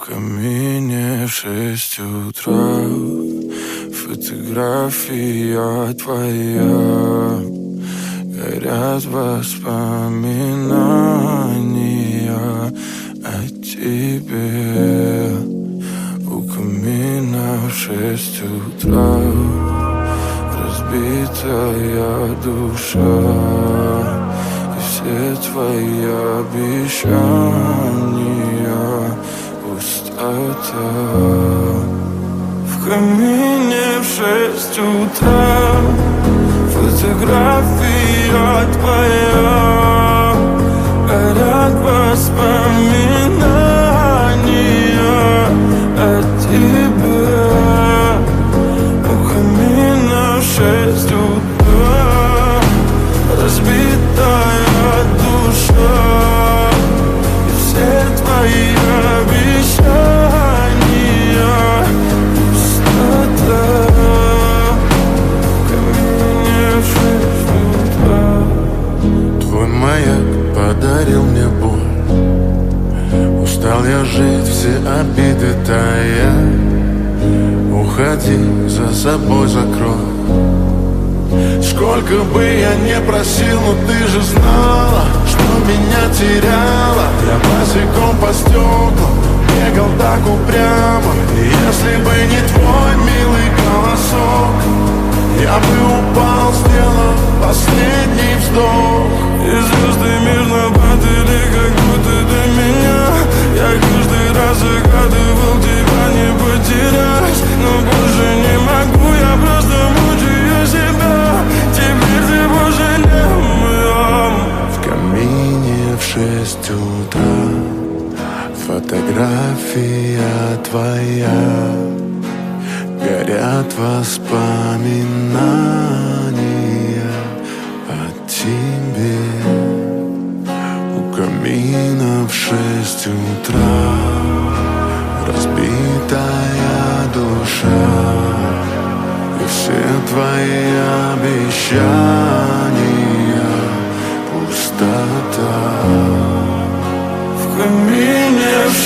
камине в 6 утра, фотография твоя, горят воспоминания о тебе. У камина в 6 утра разбитая душа, и все твои обещания пустота. В камине в 6 утра фотография твоя, горят воспоминания о тебе. У камина в 6 утра разбитая душа, и все твои обещания пустота. В камине в 6 утра. Твой маяк подарил мне боль, устал я жить, все обиды тая. Уходи, за собой закрой. Сколько бы я не просил, но ты же знала, что меня теряла. Я босиком по стеклам бегал так упрямо, и если бы не твой милый голосок, я бы упал, сделав последний вздох. И звезды мирно падали, как будто до меня. Я каждый раз загадывал тебя не потерять, но больше не могу, я просто мучаю себя. Теперь ты пожалел моем. В камине в 6 утра фотография твоя, горят воспоминания о тебе. У камина в 6 утра разбитая душа, и все твои обещания пустота. В камине в 6